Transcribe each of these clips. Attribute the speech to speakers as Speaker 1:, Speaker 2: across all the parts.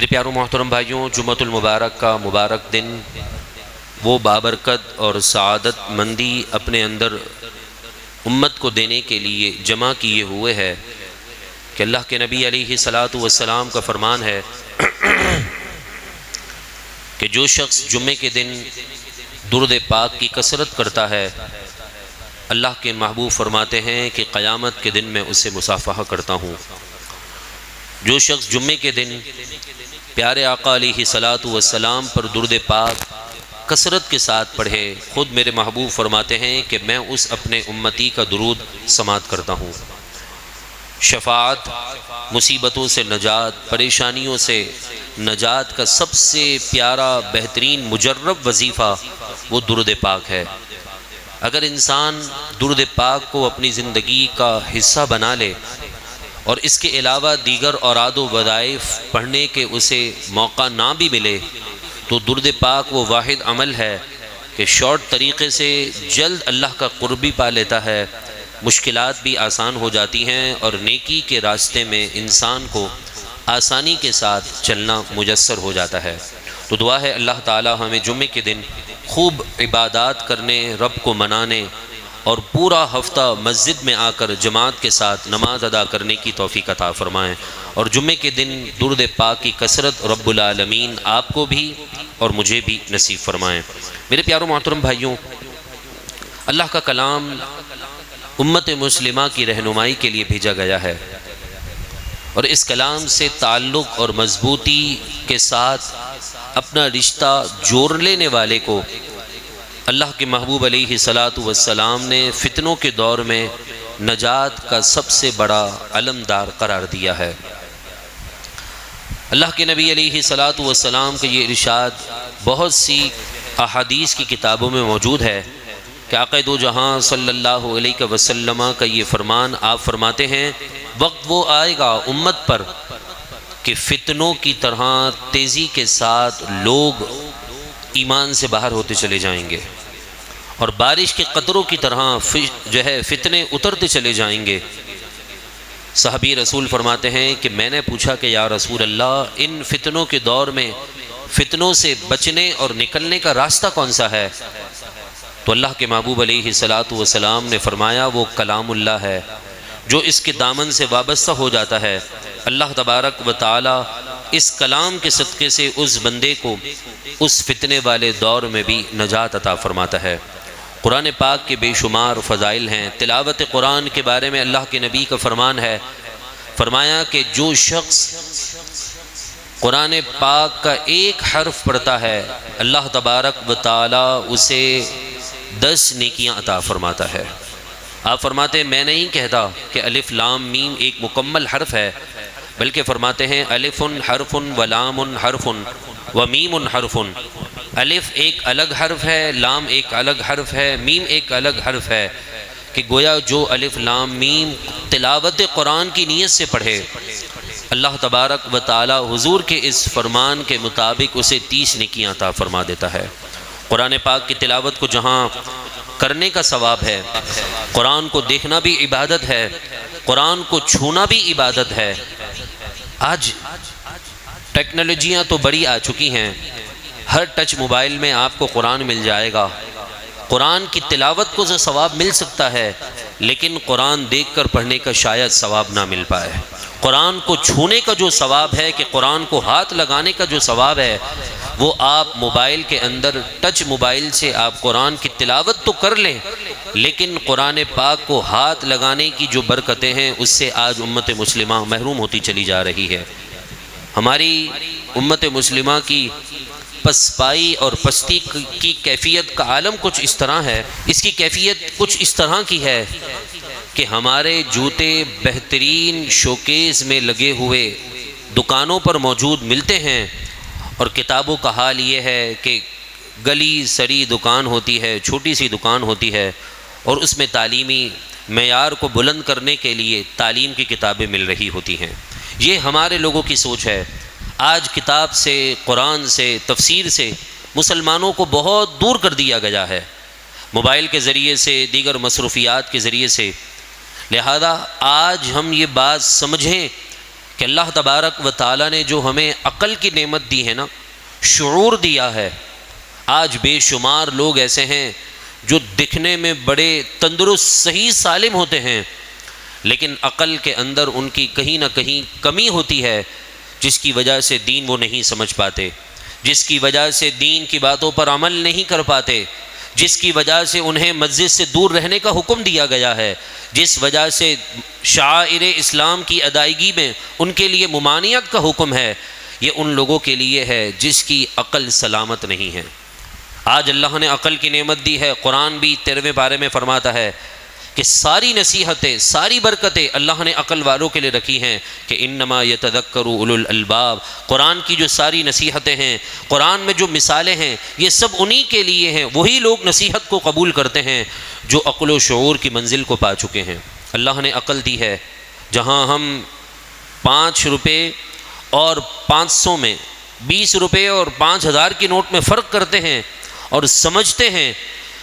Speaker 1: میرے پیاروں محترم بھائیوں، جمعۃ المبارک کا مبارک دن وہ بابرکت اور سعادت مندی اپنے اندر امت کو دینے کے لیے جمع کیے ہوئے ہے کہ اللہ کے نبی علیہ الصلاۃ والسلام کا فرمان ہے کہ جو شخص جمعے کے دن درود پاک کی کثرت کرتا ہے، اللہ کے محبوب فرماتے ہیں کہ قیامت کے دن میں اسے مصافحہ کرتا ہوں۔ جو شخص جمعے کے دن پیارے آقا علیہ الصلاۃ والسلام پر درود پاک کثرت کے ساتھ پڑھے، خود میرے محبوب فرماتے ہیں کہ میں اس اپنے امتی کا درود سماعت کرتا ہوں۔ شفاعت، مصیبتوں سے نجات، پریشانیوں سے نجات کا سب سے پیارا بہترین مجرب وظیفہ وہ درود پاک ہے۔ اگر انسان درود پاک کو اپنی زندگی کا حصہ بنا لے اور اس کے علاوہ دیگر اوراد و وظائف پڑھنے کے اسے موقع نہ بھی ملے تو درود پاک وہ واحد عمل ہے کہ شارٹ طریقے سے جلد اللہ کا قربی پا لیتا ہے، مشکلات بھی آسان ہو جاتی ہیں اور نیکی کے راستے میں انسان کو آسانی کے ساتھ چلنا میسر ہو جاتا ہے۔ تو دعا ہے اللہ تعالی ہمیں جمعے کے دن خوب عبادات کرنے، رب کو منانے اور پورا ہفتہ مسجد میں آ کر جماعت کے ساتھ نماز ادا کرنے کی توفیق عطا فرمائیں، اور جمعے کے دن درود پاک کی کثرت رب العالمین آپ کو بھی اور مجھے بھی نصیب فرمائیں۔ میرے پیاروں محترم بھائیوں، اللہ کا کلام امت مسلمہ کی رہنمائی کے لیے بھیجا گیا ہے، اور اس کلام سے تعلق اور مضبوطی کے ساتھ اپنا رشتہ جوڑ لینے والے کو اللہ کے محبوب علیہ الصلاۃ والسلام نے فتنوں کے دور میں نجات کا سب سے بڑا علمدار قرار دیا ہے۔ اللہ کے نبی علیہ الصلاۃ والسلام کا یہ ارشاد بہت سی احادیث کی کتابوں میں موجود ہے کہ آقا دو جہاں صلی اللہ علیہ وسلم کا یہ فرمان آپ فرماتے ہیں، وقت وہ آئے گا امت پر کہ فتنوں کی طرح تیزی کے ساتھ لوگ ایمان سے باہر ہوتے چلے جائیں گے، اور بارش کے قطروں کی طرح فتنے اترتے چلے جائیں گے۔ صحابی رسول فرماتے ہیں کہ میں نے پوچھا کہ یا رسول اللہ، ان فتنوں کے دور میں فتنوں سے بچنے اور نکلنے کا راستہ کون سا ہے؟ تو اللہ کے محبوب علیہ الصلاۃ والسلام نے فرمایا وہ کلام اللہ ہے، جو اس کے دامن سے وابستہ ہو جاتا ہے اللہ تبارک و تعالی اس کلام کے صدقے سے اس بندے کو اس فتنے والے دور میں بھی نجات عطا فرماتا ہے۔ قرآن پاک کے بے شمار فضائل ہیں۔ تلاوت قرآن کے بارے میں اللہ کے نبی کا فرمان ہے، فرمایا کہ جو شخص قرآن پاک کا ایک حرف پڑھتا ہے اللہ تبارک و تعالی اسے 10 نیکیاں عطا فرماتا ہے۔ آپ فرماتے ہیں میں نہیں کہتا کہ الف لام میم ایک مکمل حرف ہے، بلکہ فرماتے ہیں الف حرف و لام حرف و میم حرف۔ الف ایک الگ حرف ہے، لام ایک الگ حرف ہے، میم ایک الگ حرف ہے، کہ گویا جو الف لام میم تلاوت قرآن کی نیت سے پڑھے اللہ تبارک و تعالی حضور کے اس فرمان کے مطابق اسے 30 نیکیاں عطا فرما دیتا ہے۔ قرآن پاک کی تلاوت کو جہاں کرنے کا ثواب ہے، قرآن کو دیکھنا بھی عبادت ہے، قرآن کو چھونا بھی عبادت ہے۔ آج ٹیکنالوجیاں تو بڑی آ چکی ہیں، ہر ٹچ موبائل میں آپ کو قرآن مل جائے گا۔ قرآن کی تلاوت کو ثواب مل سکتا ہے، لیکن قرآن دیکھ کر پڑھنے کا شاید ثواب نہ مل پائے۔ قرآن کو چھونے کا جو ثواب ہے، کہ قرآن کو ہاتھ لگانے کا جو ثواب ہے، وہ آپ موبائل کے اندر ٹچ موبائل سے آپ قرآن کی تلاوت تو کر لیں، لیکن قرآن پاک کو ہاتھ لگانے کی جو برکتیں ہیں اس سے آج امت مسلمہ محروم ہوتی چلی جا رہی ہے۔ ہماری امت مسلمہ کی پسپائی اور پستی کی کیفیت کا عالم کچھ اس طرح ہے، اس کی کیفیت کچھ اس طرح کی ہے کہ ہمارے جوتے بہترین شوکیس میں لگے ہوئے دکانوں پر موجود ملتے ہیں، اور کتابوں کا حال یہ ہے کہ گلی سری دکان ہوتی ہے، چھوٹی سی دکان ہوتی ہے، اور اس میں تعلیمی معیار کو بلند کرنے کے لیے تعلیم کی کتابیں مل رہی ہوتی ہیں۔ یہ ہمارے لوگوں کی سوچ ہے۔ آج کتاب سے، قرآن سے، تفسیر سے مسلمانوں کو بہت دور کر دیا گیا ہے، موبائل کے ذریعے سے، دیگر مصروفیات کے ذریعے سے۔ لہذا آج ہم یہ بات سمجھیں کہ اللہ تبارک و تعالیٰ نے جو ہمیں عقل کی نعمت دی ہے نا، شعور دیا ہے، آج بے شمار لوگ ایسے ہیں جو دکھنے میں بڑے تندرست صحیح سالم ہوتے ہیں، لیکن عقل کے اندر ان کی کہیں نہ کہیں کمی ہوتی ہے، جس کی وجہ سے دین وہ نہیں سمجھ پاتے، جس کی وجہ سے دین کی باتوں پر عمل نہیں کر پاتے، جس کی وجہ سے انہیں مسجد سے دور رہنے کا حکم دیا گیا ہے، جس وجہ سے شعائر اسلام کی ادائیگی میں ان کے لیے ممانعت کا حکم ہے، یہ ان لوگوں کے لیے ہے جس کی عقل سلامت نہیں ہے۔ آج اللہ نے عقل کی نعمت دی ہے، قرآن بھی 13ویں پارے میں فرماتا ہے کہ ساری نصیحتیں، ساری برکتیں اللہ نے عقل والوں کے لیے رکھی ہیں، کہ انما یتذکر اولو الالباب۔ قرآن کی جو ساری نصیحتیں ہیں، قرآن میں جو مثالیں ہیں، یہ سب انہی کے لیے ہیں، وہی لوگ نصیحت کو قبول کرتے ہیں جو عقل و شعور کی منزل کو پا چکے ہیں۔ اللہ نے عقل دی ہے، جہاں ہم 5 روپے اور 500 میں، 20 روپے اور 5000 کے نوٹ میں فرق کرتے ہیں، اور سمجھتے ہیں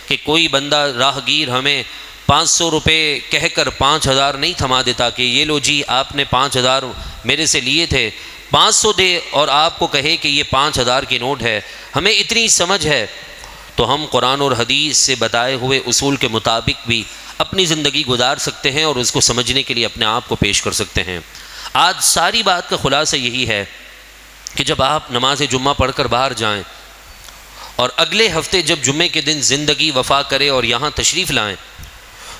Speaker 1: کہ کوئی بندہ راہگیر ہمیں 500 روپے کہہ کر 5000 نہیں تھما دیتا، کہ یہ لو جی آپ نے 5000 میرے سے لیے تھے، 500 دے اور آپ کو کہے کہ یہ 5000 کی نوٹ ہے۔ ہمیں اتنی سمجھ ہے تو ہم قرآن اور حدیث سے بتائے ہوئے اصول کے مطابق بھی اپنی زندگی گزار سکتے ہیں، اور اس کو سمجھنے کے لیے اپنے آپ کو پیش کر سکتے ہیں۔ آج ساری بات کا خلاصہ یہی ہے کہ جب آپ نماز جمعہ پڑھ کر باہر جائیں، اور اگلے ہفتے جب جمعے کے دن زندگی وفا کرے اور یہاں تشریف لائیں،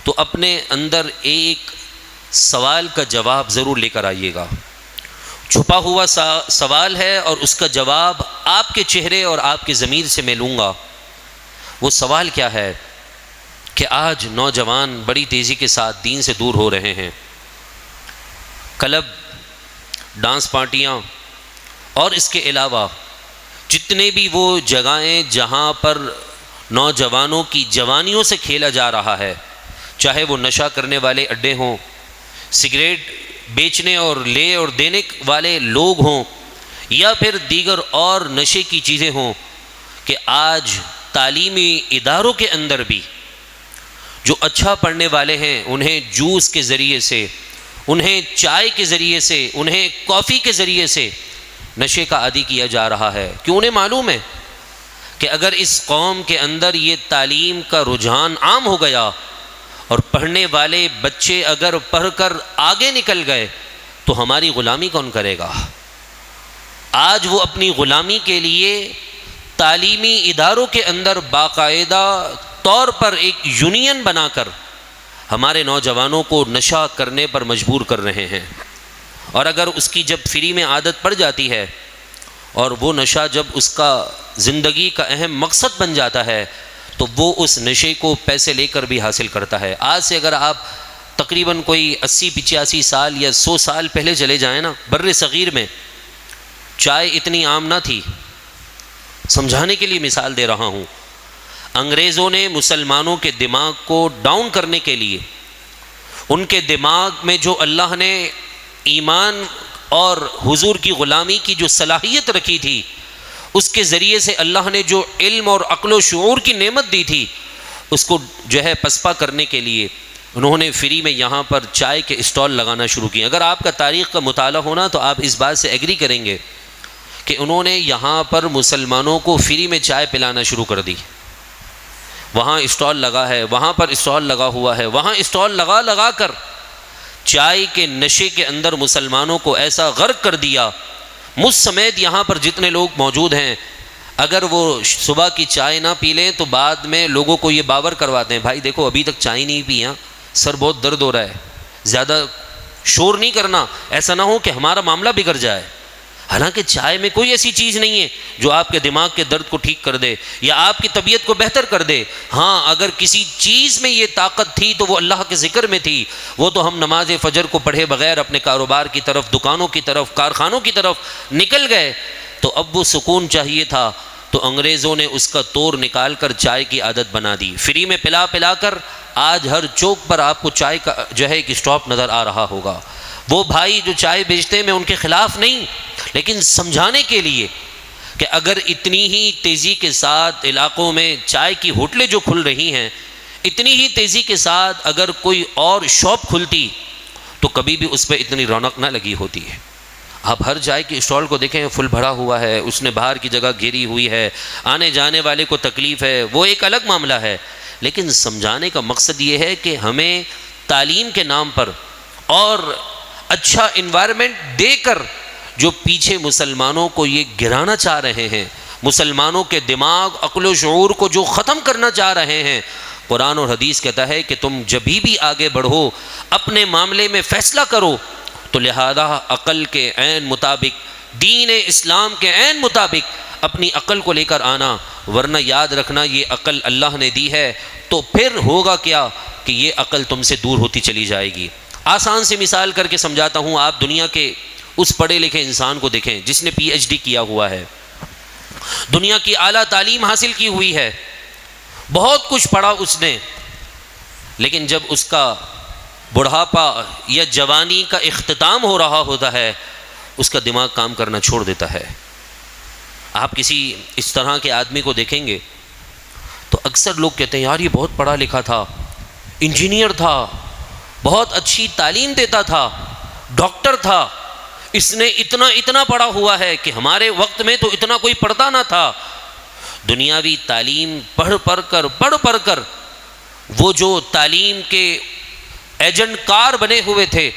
Speaker 1: تو اپنے اندر ایک سوال کا جواب ضرور لے کر آئیے گا۔ چھپا ہوا سوال ہے، اور اس کا جواب آپ کے چہرے اور آپ کی ضمیر سے میں لوں گا۔ وہ سوال کیا ہے کہ آج نوجوان بڑی تیزی کے ساتھ دین سے دور ہو رہے ہیں۔ کلب، ڈانس پارٹیاں اور اس کے علاوہ جتنے بھی وہ جگہیں جہاں پر نوجوانوں کی جوانیوں سے کھیلا جا رہا ہے، چاہے وہ نشہ کرنے والے اڈے ہوں، سگریٹ بیچنے اور لے اور دینے والے لوگ ہوں، یا پھر دیگر اور نشے کی چیزیں ہوں، کہ آج تعلیمی اداروں کے اندر بھی جو اچھا پڑھنے والے ہیں، انہیں جوس کے ذریعے سے، انہیں چائے کے ذریعے سے، انہیں کافی کے ذریعے سے نشے کا عادی کیا جا رہا ہے، کہ انہیں معلوم ہے کہ اگر اس قوم کے اندر یہ تعلیم کا رجحان عام ہو گیا، اور پڑھنے والے بچے اگر پڑھ کر آگے نکل گئے، تو ہماری غلامی کون کرے گا؟ آج وہ اپنی غلامی کے لیے تعلیمی اداروں کے اندر باقاعدہ طور پر ایک یونین بنا کر ہمارے نوجوانوں کو نشہ کرنے پر مجبور کر رہے ہیں۔ اور اگر اس کی جب فری میں عادت پڑ جاتی ہے، اور وہ نشہ جب اس کا زندگی کا اہم مقصد بن جاتا ہے، تو وہ اس نشے کو پیسے لے کر بھی حاصل کرتا ہے۔ آج سے اگر آپ تقریباً کوئی 80-85 سال یا 100 سال پہلے چلے جائیں نا، بر صغیر میں چائے اتنی عام نہ تھی۔ سمجھانے کے لیے مثال دے رہا ہوں، انگریزوں نے مسلمانوں کے دماغ کو ڈاؤن کرنے کے لیے، ان کے دماغ میں جو اللہ نے ایمان اور حضور کی غلامی کی جو صلاحیت رکھی تھی، اس کے ذریعے سے اللہ نے جو علم اور عقل و شعور کی نعمت دی تھی، اس کو جو ہے پسپا کرنے کے لیے انہوں نے فری میں یہاں پر چائے کے اسٹال لگانا شروع کیے۔ اگر آپ کا تاریخ کا مطالعہ ہونا تو آپ اس بات سے ایگری کریں گے کہ انہوں نے یہاں پر مسلمانوں کو فری میں چائے پلانا شروع کر دی۔ وہاں اسٹال لگا ہے، وہاں پر اسٹال لگا ہوا ہے، وہاں اسٹال لگا کر چائے کے نشے کے اندر مسلمانوں کو ایسا غرق کر دیا۔ مجھ سمیت یہاں پر جتنے لوگ موجود ہیں، اگر وہ صبح کی چائے نہ پی لیں تو بعد میں لوگوں کو یہ باور کرواتے ہیں، بھائی دیکھو ابھی تک چائے نہیں پی، سر بہت درد ہو رہا ہے، زیادہ شور نہیں کرنا، ایسا نہ ہو کہ ہمارا معاملہ بگڑ جائے۔ حالانکہ چائے میں کوئی ایسی چیز نہیں ہے جو آپ کے دماغ کے درد کو ٹھیک کر دے یا آپ کی طبیعت کو بہتر کر دے۔ ہاں، اگر کسی چیز میں یہ طاقت تھی تو وہ اللہ کے ذکر میں تھی۔ وہ تو ہم نماز فجر کو پڑھے بغیر اپنے کاروبار کی طرف، دکانوں کی طرف، کارخانوں کی طرف نکل گئے، تو اب وہ سکون چاہیے تھا، تو انگریزوں نے اس کا توڑ نکال کر چائے کی عادت بنا دی۔ فری میں پلا کر آج ہر چوک پر آپ کو چائے کا جو ہے ایک اسٹاپ نظر آ رہا ہوگا۔ وہ بھائی جو چائے بیچتے ہیں، میں ان کے خلاف نہیں، لیکن سمجھانے کے لیے کہ اگر اتنی ہی تیزی کے ساتھ علاقوں میں چائے کی ہوٹلیں جو کھل رہی ہیں، اتنی ہی تیزی کے ساتھ اگر کوئی اور شاپ کھلتی تو کبھی بھی اس پہ اتنی رونق نہ لگی ہوتی ہے۔ آپ ہر چائے کی اسٹال کو دیکھیں، فل بھرا ہوا ہے، اس نے باہر کی جگہ گھیری ہوئی ہے، آنے جانے والے کو تکلیف ہے، وہ ایک الگ معاملہ ہے۔ لیکن سمجھانے کا مقصد یہ ہے کہ ہمیں تعلیم کے نام پر اور اچھا انوائرمنٹ دے کر جو پیچھے مسلمانوں کو یہ گرانا چاہ رہے ہیں، مسلمانوں کے دماغ، عقل و شعور کو جو ختم کرنا چاہ رہے ہیں، قرآن اور حدیث کہتا ہے کہ تم جب بھی آگے بڑھو، اپنے معاملے میں فیصلہ کرو، تو لہذا عقل کے عین مطابق، دین اسلام کے عین مطابق اپنی عقل کو لے کر آنا، ورنہ یاد رکھنا یہ عقل اللہ نے دی ہے تو پھر ہوگا کیا کہ یہ عقل تم سے دور ہوتی چلی جائے گی۔ آسان سی مثال کر کے سمجھاتا ہوں، آپ دنیا کے اس پڑھے لکھے انسان کو دیکھیں جس نے پی ایچ ڈی کیا ہوا ہے، دنیا کی اعلیٰ تعلیم حاصل کی ہوئی ہے، بہت کچھ پڑھا اس نے، لیکن جب اس کا بڑھاپا یا جوانی کا اختتام ہو رہا ہوتا ہے، اس کا دماغ کام کرنا چھوڑ دیتا ہے۔ آپ کسی اس طرح کے آدمی کو دیکھیں گے تو اکثر لوگ کہتے ہیں یار یہ بہت پڑھا لکھا تھا، انجینئر تھا، بہت اچھی تعلیم دیتا تھا، ڈاکٹر تھا، اس نے اتنا پڑھا ہوا ہے کہ ہمارے وقت میں تو اتنا کوئی پڑھتا نہ تھا۔ دنیاوی تعلیم پڑھ کر وہ جو تعلیم کے ایجنٹ کار بنے ہوئے تھے،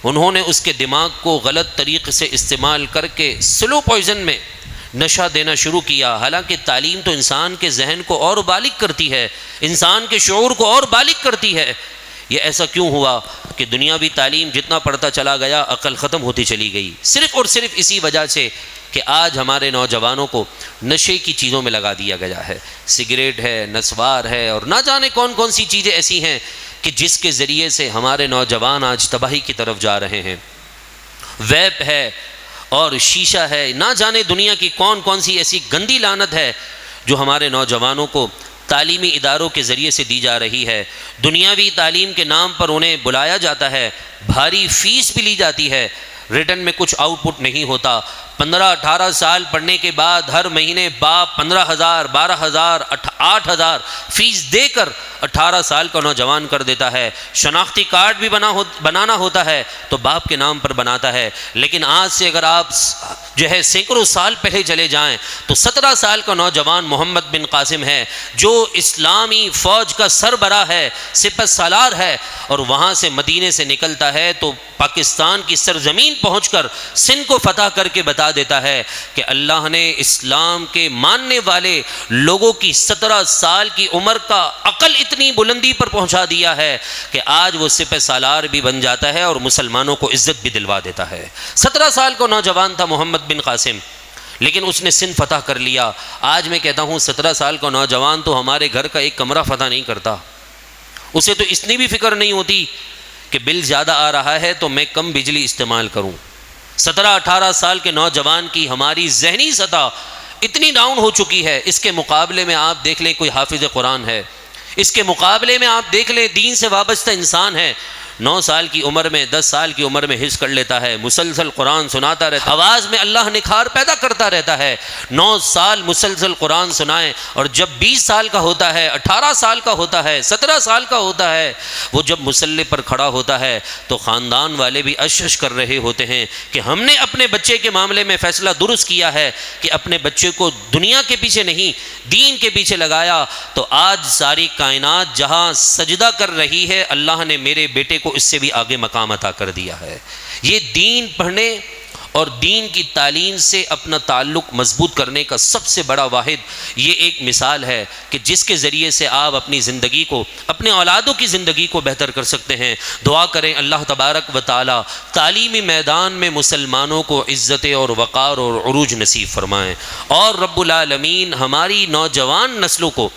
Speaker 1: انہوں نے اس کے دماغ کو غلط طریقے سے استعمال کر کے سلو پوائزن میں نشہ دینا شروع کیا۔ حالانکہ تعلیم تو انسان کے ذہن کو اور بالغ کرتی ہے، انسان کے شعور کو اور بالغ کرتی ہے۔ یہ ایسا کیوں ہوا کہ دنیاوی تعلیم جتنا پڑھتا چلا گیا عقل ختم ہوتی چلی گئی؟ صرف اور صرف اسی وجہ سے کہ آج ہمارے نوجوانوں کو نشے کی چیزوں میں لگا دیا گیا ہے، سگریٹ ہے، نسوار ہے، اور نہ جانے کون کون سی چیزیں ایسی ہیں کہ جس کے ذریعے سے ہمارے نوجوان آج تباہی کی طرف جا رہے ہیں۔ ویپ ہے اور شیشہ ہے، نہ جانے دنیا کی کون کون سی ایسی گندی لعنت ہے جو ہمارے نوجوانوں کو تعلیمی اداروں کے ذریعے سے دی جا رہی ہے۔ دنیاوی تعلیم کے نام پر انہیں بلایا جاتا ہے، بھاری فیس بھی لی جاتی ہے، ریٹن میں کچھ آؤٹ پٹ نہیں ہوتا۔ 15-18 سال پڑھنے کے بعد ہر مہینے باپ 15,000 12,000 8,000 فیس دے کر 18 سال کا نوجوان کر دیتا ہے۔ شناختی کارڈ بھی بنانا ہوتا ہے تو باپ کے نام پر بناتا ہے۔ لیکن آج سے اگر آپ جو ہے سینکڑوں سال پہلے چلے جائیں تو 17 سال کا نوجوان محمد بن قاسم ہے جو اسلامی فوج کا سربراہ ہے، سپہ سالار ہے، اور وہاں سے مدینے سے نکلتا ہے تو پاکستان کی سرزمین پہنچ کر سندھ کو فتح کر کے بتا دیتا ہے کہ اللہ نے اسلام کے ماننے والے لوگوں کی 17 سال کی عمر کا عقل اتنی بلندی پر پہنچا دیا ہے کہ آج وہ سپہ سالار بھی بن جاتا ہے اور مسلمانوں کو عزت بھی دلوا دیتا ہے۔ 17 سال کا نوجوان تھا محمد بن قاسم، لیکن اس نے سندھ فتح کر لیا۔ آج میں کہتا ہوں 17 سال کا نوجوان تو ہمارے گھر کا ایک کمرہ فتح نہیں کرتا، اسے تو اتنی بھی فکر نہیں ہوتی کہ بل زیادہ آ رہا ہے تو میں کم بجلی استعمال کروں۔ 17-18 سال کے نوجوان کی ہماری ذہنی سطح اتنی ڈاؤن ہو چکی ہے۔ اس کے مقابلے میں آپ دیکھ لیں کوئی حافظ قرآن ہے، اس کے مقابلے میں آپ دیکھ لیں دین سے وابستہ انسان ہے، 9 سال کی عمر میں 10 سال کی عمر میں حفظ کر لیتا ہے، مسلسل قرآن سناتا رہتا ہے، آواز میں اللہ نکھار پیدا کرتا رہتا ہے۔ 9 سال مسلسل قرآن سنائیں، اور جب 20 سال کا ہوتا ہے، 18 سال کا ہوتا ہے، 17 سال کا ہوتا ہے، وہ جب مصلی پر کھڑا ہوتا ہے تو خاندان والے بھی اشش کر رہے ہوتے ہیں کہ ہم نے اپنے بچے کے معاملے میں فیصلہ درست کیا ہے کہ اپنے بچے کو دنیا کے پیچھے نہیں دین کے پیچھے لگایا، تو آج ساری کائنات جہاں سجدہ کر رہی ہے، اللہ نے میرے بیٹے کو اس سے بھی آگے مقام عطا کر دیا ہے۔ یہ دین پڑھنے اور دین کی تعلیم سے اپنا تعلق مضبوط کرنے کا سب سے بڑا واحد یہ ایک مثال ہے کہ جس کے ذریعے سے آپ اپنی زندگی کو، اپنے اولادوں کی زندگی کو بہتر کر سکتے ہیں۔ دعا کریں اللہ تبارک و تعالی تعلیمی میدان میں مسلمانوں کو عزت اور وقار اور عروج نصیب فرمائیں، اور رب العالمین ہماری نوجوان نسلوں کو،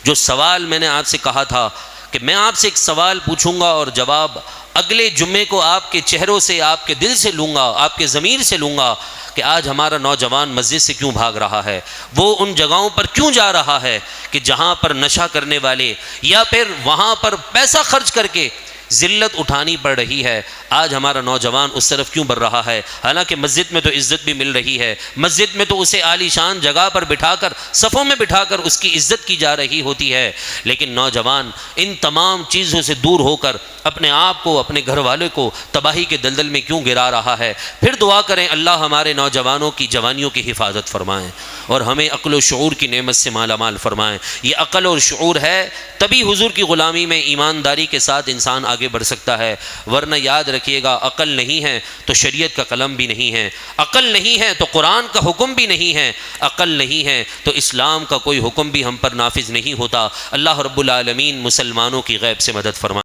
Speaker 1: جو سوال میں نے آپ سے کہا تھا کہ میں آپ سے ایک سوال پوچھوں گا اور جواب اگلے جمعے کو آپ کے چہروں سے، آپ کے دل سے لوں گا، آپ کے ضمیر سے لوں گا کہ آج ہمارا نوجوان مسجد سے کیوں بھاگ رہا ہے، وہ ان جگہوں پر کیوں جا رہا ہے کہ جہاں پر نشہ کرنے والے، یا پھر وہاں پر پیسہ خرچ کر کے ذلت اٹھانی پڑ رہی ہے، آج ہمارا نوجوان اس طرف کیوں بڑھ رہا ہے؟ حالانکہ مسجد میں تو عزت بھی مل رہی ہے، مسجد میں تو اسے عالی شان جگہ پر بٹھا کر، صفوں میں بٹھا کر اس کی عزت کی جا رہی ہوتی ہے، لیکن نوجوان ان تمام چیزوں سے دور ہو کر اپنے آپ کو، اپنے گھر والے کو تباہی کے دلدل میں کیوں گرا رہا ہے؟ پھر دعا کریں اللہ ہمارے نوجوانوں کی جوانیوں کی حفاظت فرمائیں اور ہمیں عقل و شعور کی نعمت سے مالا مال فرمائیں۔ یہ عقل اور شعور ہے تبھی حضور کی غلامی میں ایمانداری کے ساتھ انسان آگے بڑھ سکتا ہے، ورنہ یاد رکھیے گا عقل نہیں ہے تو شریعت کا قلم بھی نہیں ہے، عقل نہیں ہے تو قرآن کا حکم بھی نہیں ہے، عقل نہیں ہے تو اسلام کا کوئی حکم بھی ہم پر نافذ نہیں ہوتا۔ اللہ رب العالمین مسلمانوں کی غیب سے مدد فرمائے۔